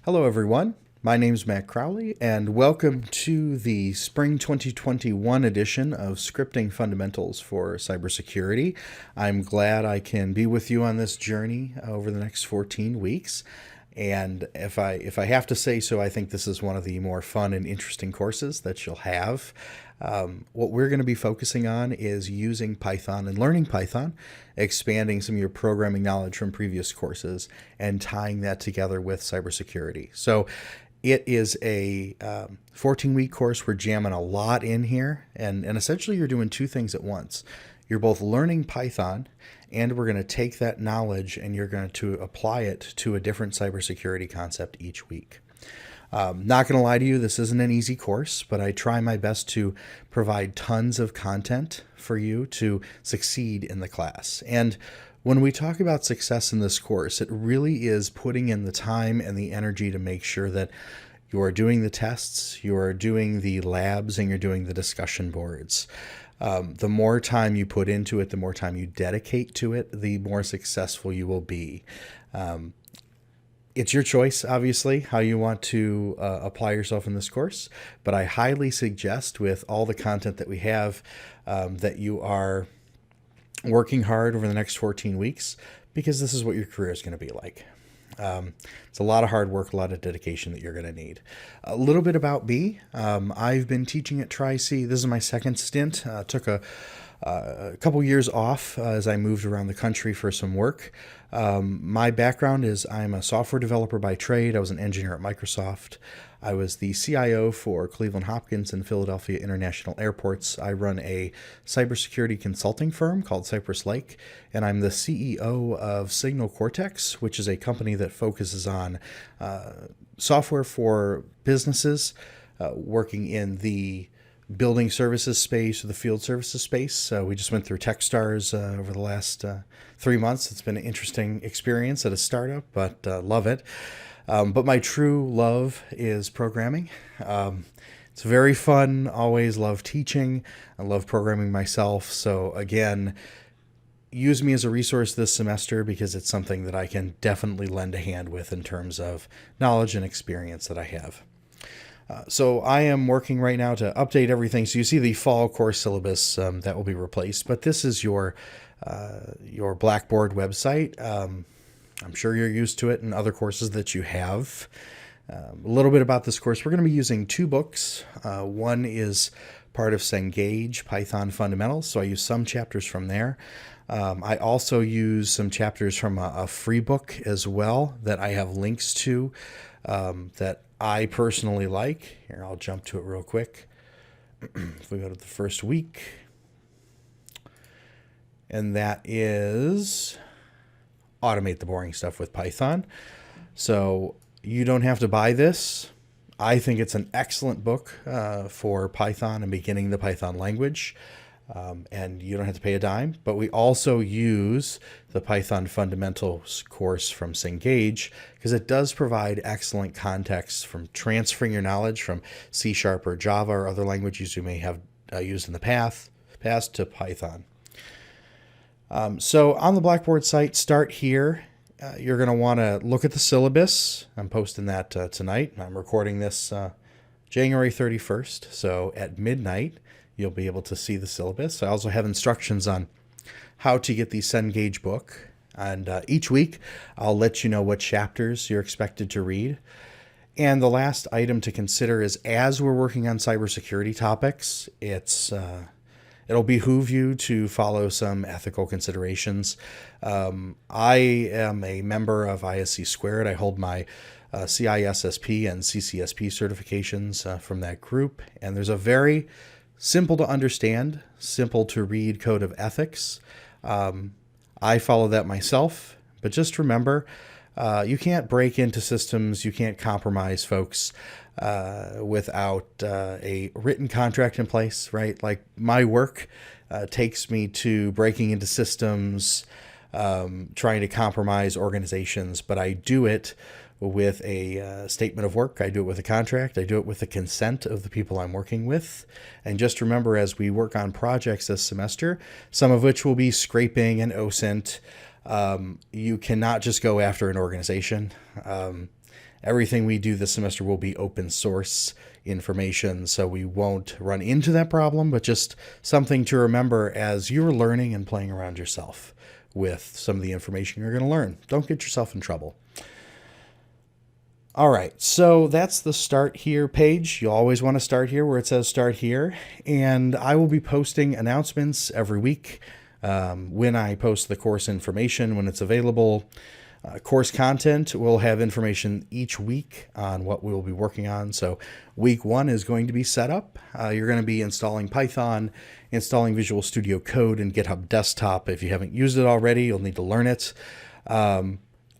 Hello, everyone. My name's Matt Crowley, and welcome to the Spring 2021 edition of Scripting Fundamentals for Cybersecurity. I'm glad I can be with you on this journey over the next 14 weeks. And if I have to say so, I think this is one of the more fun and interesting courses that you'll have. What we're going to be focusing on is using Python and learning Python, expanding some of your programming knowledge from previous courses, and tying that together with cybersecurity. So it is a 14-week course. We're jamming a lot in here, and essentially you're doing two things at once. You're both learning Python, and we're going to take that knowledge and you're going to apply it to a different cybersecurity concept each week. Not going to lie to you, this isn't an easy course, but I try my best to provide tons of content for you to succeed in the class. And when we talk about success in this course, it really is putting in the time and the energy to make sure that you are doing the tests, you are doing the labs, and you're doing the discussion boards. The more time you put into it, the more time you dedicate to it, the more successful you will be. It's your choice, obviously, how you want to apply yourself in this course, but I highly suggest with all the content that we have that you are working hard over the next 14 weeks because this is what your career is going to be like. It's a lot of hard work, a lot of dedication that you're going to need. A little bit about me. I've been teaching at Tri-C. This is my second stint. Took a couple years off as I moved around the country for some work. My background is I'm a software developer by trade. I was an engineer at Microsoft. I was the CIO for Cleveland Hopkins and Philadelphia International Airports. I run a cybersecurity consulting firm called Cypress Lake, and I'm the CEO of Signal Cortex, which is a company that focuses on software for businesses working in the building services space or the field services space. We just went through TechStars over the last 3 months. It's been an interesting experience at a startup, but love it. But my true love is programming. It's very fun. Always love teaching. I love programming myself. So again, use me as a resource this semester because it's something that I can definitely lend a hand with in terms of knowledge and experience that I have. So I am working right now to update everything. So you see the fall course syllabus that will be replaced, but this is your Blackboard website. I'm sure you're used to it in other courses that you have. A little bit about this course. We're going to be using two books. One is part of Cengage, Python Fundamentals, so I use some chapters from there. I also use some chapters from a free book as well that I have links to that I personally like. Here, I'll jump to it real quick. If we go to the first week, and that is Automate the Boring Stuff with Python. So you don't have to buy this. I think it's an excellent book for Python and beginning the Python language. And you don't have to pay a dime, but we also use the Python Fundamentals course from Cengage because it does provide excellent context from transferring your knowledge from C# or Java or other languages you may have used in the past to Python. So on the Blackboard site, start here. You're going to want to look at the syllabus. I'm posting that tonight. I'm recording this January 31st, so at midnight, you'll be able to see the syllabus. I also have instructions on how to get the Cengage book. And each week, I'll let you know what chapters you're expected to read. And the last item to consider is as we're working on cybersecurity topics, it'll behoove you to follow some ethical considerations. I am a member of ISC Squared. I hold my CISSP and CCSP certifications from that group. And there's a very simple to understand, simple to read code of ethics. I follow that myself, but just remember, you can't break into systems, you can't compromise folks without a written contract in place, right? Like my work takes me to breaking into systems, trying to compromise organizations, but I do it with a statement of work. I do it with a contract. I do it with the consent of the people I'm working with. And just remember, as we work on projects this semester, some of which will be scraping and OSINT, you cannot just go after an organization. Everything we do this semester will be open source information, so we won't run into that problem, but just something to remember as you're learning and playing around yourself with some of the information you're going to learn. Don't get yourself in trouble. All right, so that's the Start Here page. You'll always want to start here where it says Start Here, and I will be posting announcements every week when I post the course information, when it's available. Course content will have information each week on what we will be working on. So week 1 is going to be setup. You're going to be installing Python, installing Visual Studio Code and GitHub Desktop. If you haven't used it already, you'll need to learn it.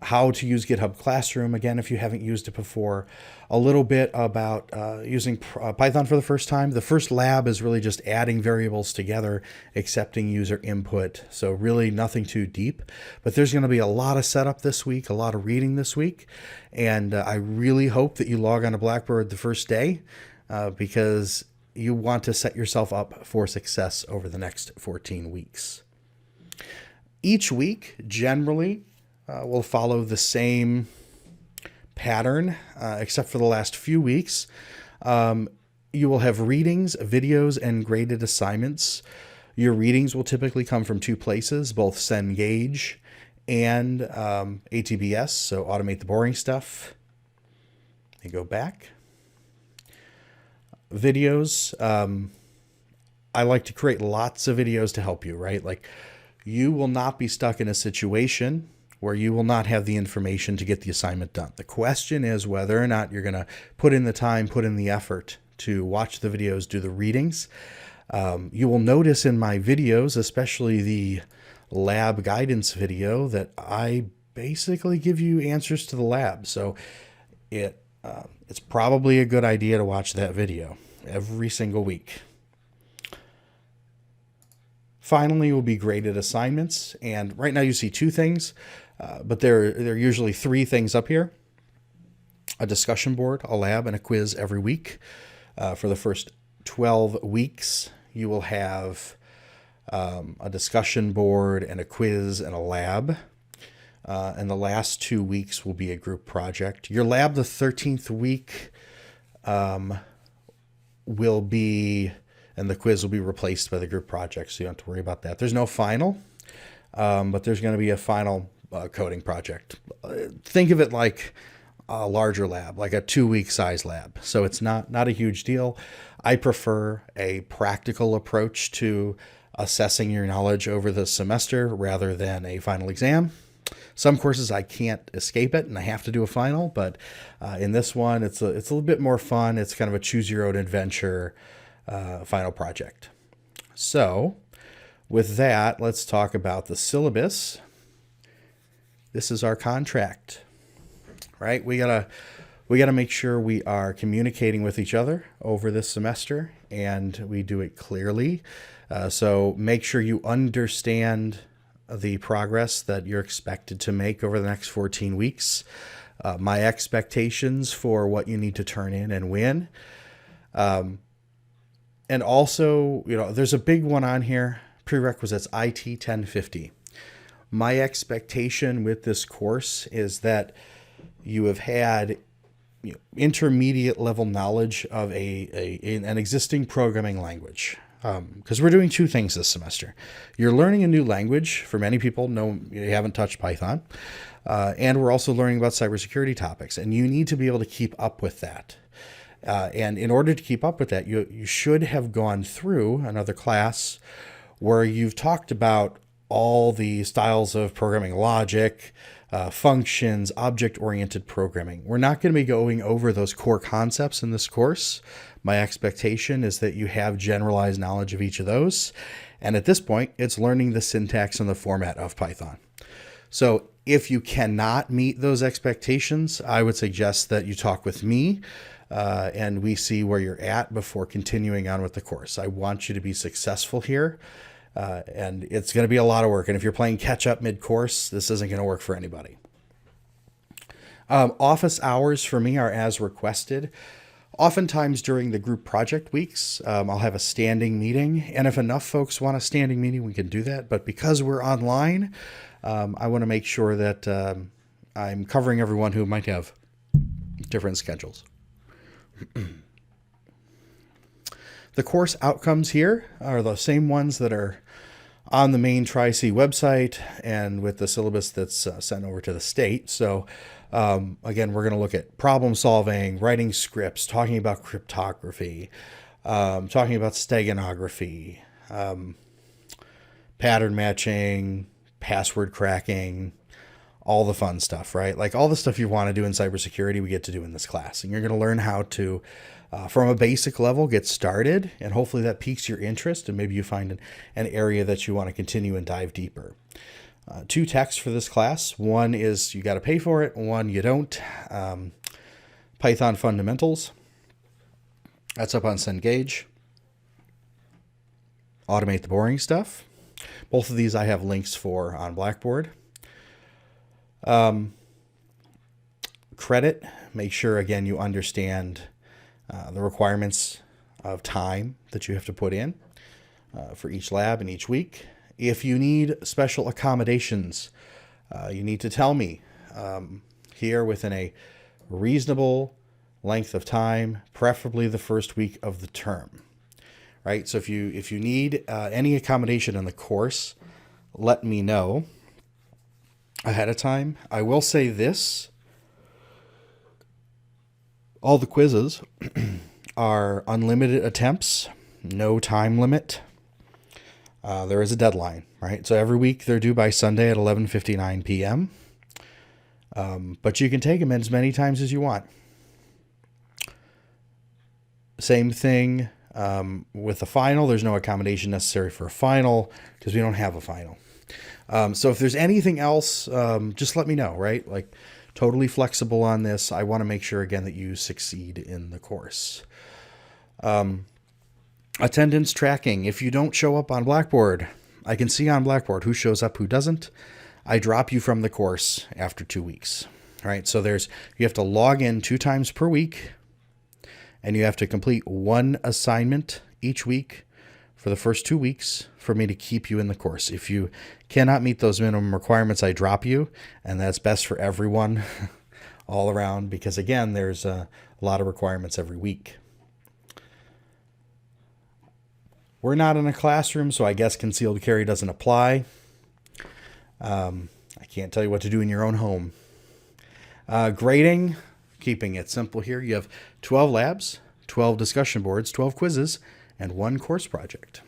How to use GitHub Classroom, again, if you haven't used it before. A little bit about using Python for the first time. The first lab is really just adding variables together, accepting user input. So really nothing too deep. But there's going to be a lot of setup this week, a lot of reading this week. And I really hope that you log on to Blackboard the first day because you want to set yourself up for success over the next 14 weeks. Each week, generally, will follow the same pattern, except for the last few weeks. You will have readings, videos, and graded assignments. Your readings will typically come from 2 places, both Cengage and ATBS, so Automate the Boring Stuff. And go back. Videos. I like to create lots of videos to help you, right? Like, you will not be stuck in a situation where you will not have the information to get the assignment done. The question is whether or not you're going to put in the time, put in the effort to watch the videos, do the readings. You will notice in my videos, especially the lab guidance video, that I basically give you answers to the lab. So it's probably a good idea to watch that video every single week. Finally will be graded assignments. And right now you see 2 things. But there are usually 3 things up here: a discussion board, a lab, and a quiz every week. For the first 12 weeks, you will have a discussion board and a quiz and a lab. And the last 2 weeks will be a group project. Your lab, the 13th week, will be, and the quiz will be replaced by the group project, so you don't have to worry about that. There's no final, but there's going to be a final coding project. Think of it like a larger lab, like a 2-week size lab. So it's not a huge deal. I prefer a practical approach to assessing your knowledge over the semester rather than a final exam. Some courses I can't escape it and I have to do a final, but in this one it's a little bit more fun. It's kind of a choose your own adventure final project. So with that, let's talk about the syllabus. This is our contract, right? We gotta make sure we are communicating with each other over this semester, and we do it clearly. So make sure you understand the progress that you're expected to make over the next 14 weeks. My expectations for what you need to turn in and when. And also, there's a big one on here, prerequisites IT 1050. My expectation with this course is that you have had intermediate level knowledge of an existing programming language. Because we're doing 2 things this semester. You're learning a new language. For many people, no, you haven't touched Python. And we're also learning about cybersecurity topics. And you need to be able to keep up with that. And in order to keep up with that, you should have gone through another class where you've talked about all the styles of programming logic, functions, object-oriented programming. We're not going to be going over those core concepts in this course. My expectation is that you have generalized knowledge of each of those. And at this point, it's learning the syntax and the format of Python. So if you cannot meet those expectations, I would suggest that you talk with me and we see where you're at before continuing on with the course. I want you to be successful here. And it's going to be a lot of work. And if you're playing catch up mid-course, this isn't going to work for anybody. Office hours for me are as requested. Oftentimes during the group project weeks, I'll have a standing meeting. And if enough folks want a standing meeting, we can do that. But because we're online, I want to make sure that I'm covering everyone who might have different schedules. The course outcomes here are the same ones that are on the main Tri-C website and with the syllabus that's sent over to the state. So again, we're going to look at problem solving, writing scripts, talking about cryptography, talking about steganography, pattern matching, password cracking, all the fun stuff, right? Like all the stuff you want to do in cybersecurity, we get to do in this class. And you're going to learn how to, from a basic level, get started. And hopefully that piques your interest. And maybe you find an area that you want to continue and dive deeper. 2 texts for this class. One is you got to pay for it. One you don't. Python Fundamentals. That's up on Cengage. Automate the Boring Stuff. Both of these I have links for on Blackboard. Credit, make sure, again, you understand the requirements of time that you have to put in for each lab and each week. If you need special accommodations, you need to tell me here within a reasonable length of time, preferably the first week of the term. Right? So if you need any accommodation in the course, let me know ahead of time. I will say this. All the quizzes are unlimited attempts, no time limit. There is a deadline, right? So every week they're due by Sunday at 11:59 p.m. But you can take them as many times as you want. Same thing with the final. There's no accommodation necessary for a final because we don't have a final. So if there's anything else, just let me know, right? Like totally flexible on this. I want to make sure, again, that you succeed in the course. Attendance tracking. If you don't show up on Blackboard, I can see on Blackboard who shows up, who doesn't. I drop you from the course after 2 weeks. All right. So you have to log in 2 times per week and you have to complete 1 assignment each week for the first 2 weeks for me to keep you in the course. If you cannot meet those minimum requirements, I drop you, and that's best for everyone all around because, again, there's a lot of requirements every week. We're not in a classroom, so I guess concealed carry doesn't apply. I can't tell you what to do in your own home. Grading, keeping it simple here. You have 12 labs, 12 discussion boards, 12 quizzes, and 1 course project.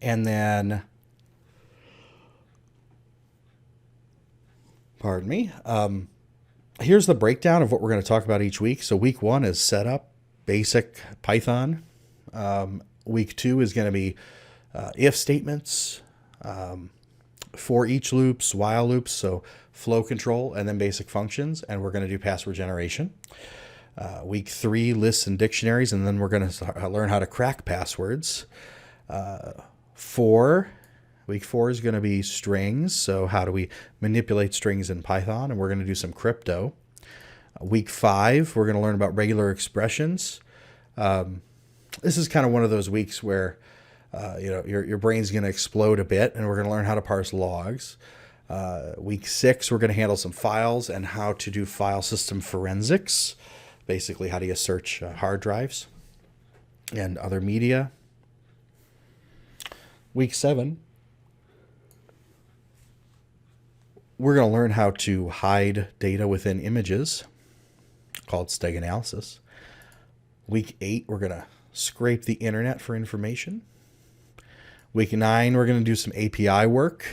And then, pardon me, here's the breakdown of what we're going to talk about each week. So week 1 is setup, basic Python. Week 2 is going to be if statements, for each loops, while loops, so flow control, and then basic functions. And we're going to do password generation. Week 3, lists and dictionaries, and then we're going to learn how to crack passwords. Week 4 is going to be strings, so how do we manipulate strings in Python, and we're going to do some crypto. Week 5, we're going to learn about regular expressions. This is kind of one of those weeks where your brain's going to explode a bit, and we're going to learn how to parse logs. Week 6, we're going to handle some files and how to do file system forensics. Basically, how do you search hard drives and other media. Week 7, we're going to learn how to hide data within images, called steg analysis. Week 8, we're going to scrape the internet for information. Week 9, we're going to do some API work.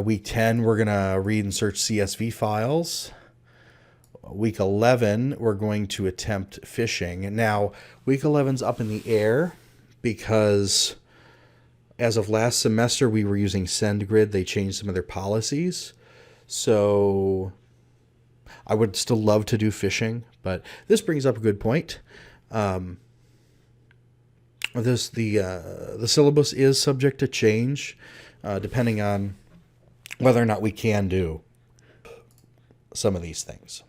Week 10, we're going to read and search CSV files. Week 11, we're going to attempt phishing. Now, week 11's up in the air because as of last semester, we were using SendGrid. They changed some of their policies. So I would still love to do phishing, but this brings up a good point. The syllabus is subject to change depending on whether or not we can do some of these things.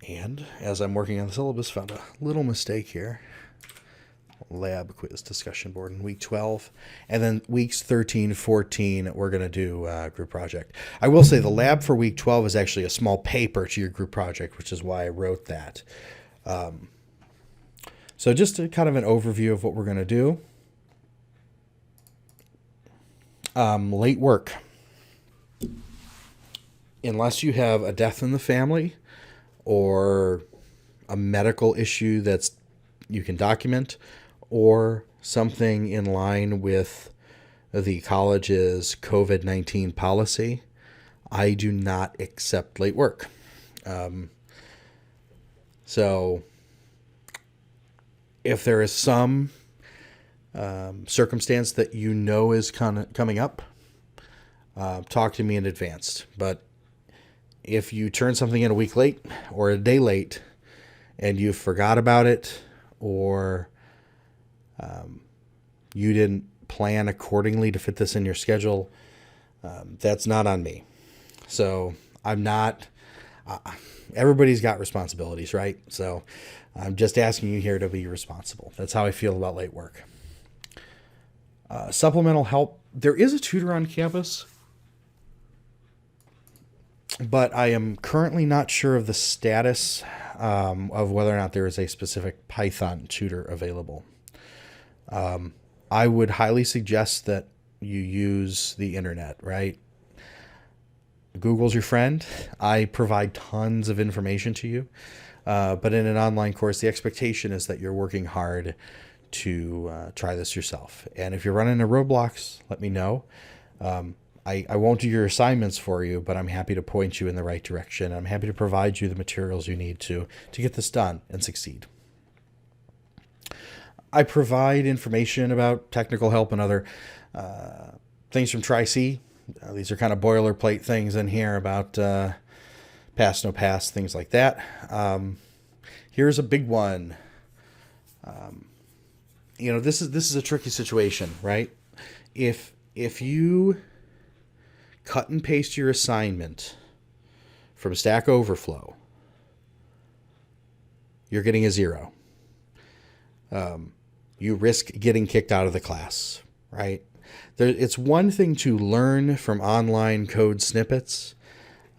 And as I'm working on the syllabus, found a little mistake here. lab quiz discussion board in week 12. And then weeks 13, 14, we're going to do group project. I will say the lab for week 12 is actually a small paper to your group project, which is why I wrote that. So just kind of an overview of what we're going to do. Late work. Unless you have a death in the family or a medical issue that's you can document, or something in line with the college's COVID-19 policy, I do not accept late work. So if there is some circumstance that you know is coming up, talk to me in advance. But if you turn something in a week late or a day late and you forgot about it, or you didn't plan accordingly to fit this in your schedule, that's not on me. So I'm not, everybody's got responsibilities, right? So I'm just asking you here to be responsible. That's how I feel about late work. Supplemental help. There is a tutor on campus, but I am currently not sure of the status of whether or not there is a specific Python tutor available. I would highly suggest that you use the internet, right? Google's your friend. I provide tons of information to you. But in an online course, the expectation is that you're working hard to try this yourself. And if you're running into roadblocks, let me know. I won't do your assignments for you, but I'm happy to point you in the right direction. I'm happy to provide you the materials you need to get this done and succeed. I provide information about technical help and other things from Tri-C. These are kind of boilerplate things in here about pass, no pass, things like that. Here's a big one. This is a tricky situation, right? If you cut and paste your assignment from Stack Overflow, you're getting a 0. You risk getting kicked out of the class, right? It's one thing to learn from online code snippets.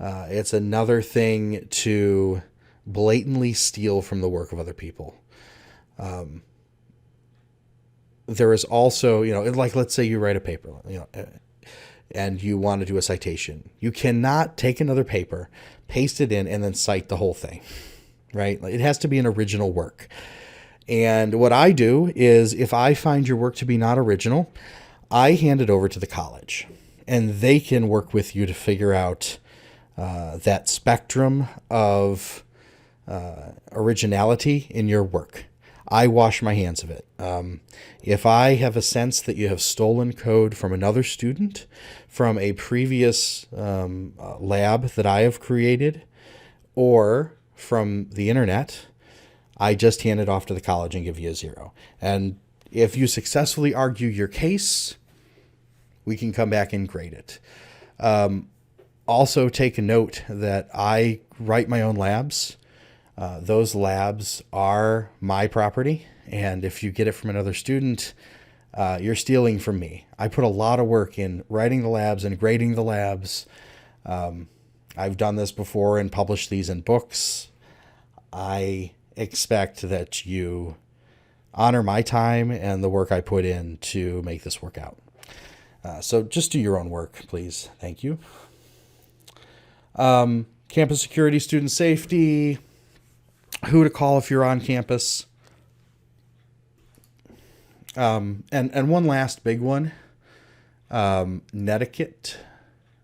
It's another thing to blatantly steal from the work of other people. There is also, like let's say you write a paper, and you want to do a citation. You cannot take another paper, paste it in, and then cite the whole thing, right? It has to be an original work. And what I do is if I find your work to be not original, I hand it over to the college, and they can work with you to figure out that spectrum of originality in your work. I wash my hands of it. If I have a sense that you have stolen code from another student, from a previous lab that I have created, or from the internet, I just hand it off to the college and give you a 0. And if you successfully argue your case, we can come back and grade it. Also take a note that I write my own labs. Those labs are my property. And if you get it from another student, you're stealing from me. I put a lot of work in writing the labs and grading the labs. I've done this before and published these in books. I expect that you honor my time and the work I put in to make this work out. So just do your own work, please. Thank you. Campus security, student safety, who to call if you're on campus. And one last big one, netiquette.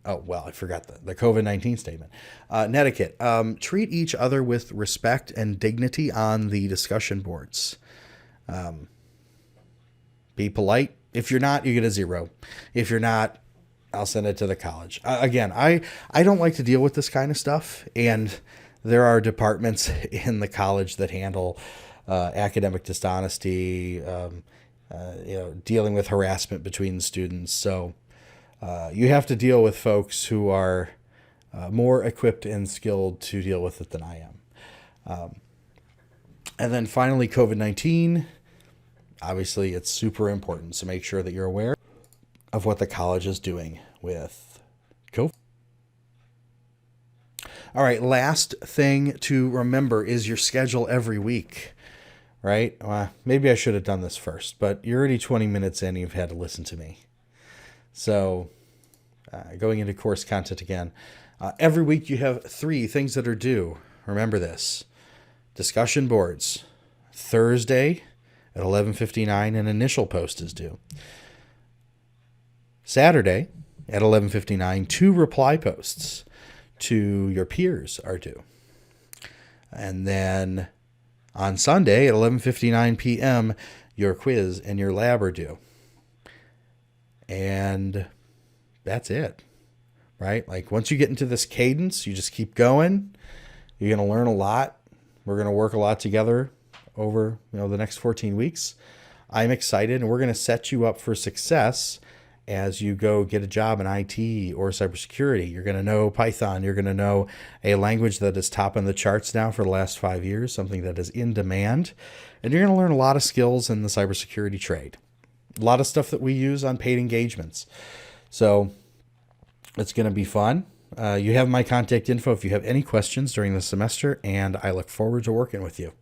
Oh, well, I forgot the COVID-19 statement. Netiquette. Treat each other with respect and dignity on the discussion boards. Be polite. If you're not, you get a 0. If you're not, I'll send it to the college. Again, I don't like to deal with this kind of stuff. And there are departments in the college that handle academic dishonesty, dealing with harassment between students. So you have to deal with folks who are more equipped and skilled to deal with it than I am. And then finally, COVID-19. Obviously, it's super important, so make sure that you're aware of what the college is doing with COVID. All right, last thing to remember is your schedule every week, right? Maybe I should have done this first, but you're already 20 minutes in, you've had to listen to me. So going into course content again, every week you have 3 things that are due. Remember this. Discussion boards. Thursday at 11:59, an initial post is due. Saturday at 11:59, 2 reply posts to your peers are due. And then on Sunday at 11:59 p.m., your quiz and your lab are due. And that's it, right? Like once you get into this cadence, you just keep going. You're going to learn a lot. We're going to work a lot together over, the next 14 weeks. I'm excited, and we're going to set you up for success as you go get a job in IT or cybersecurity. You're going to know Python. You're going to know a language that is top in the charts now for the last 5 years, something that is in demand. And you're going to learn a lot of skills in the cybersecurity trade. A lot of stuff that we use on paid engagements. So it's going to be fun. You have my contact info if you have any questions during the semester, and I look forward to working with you.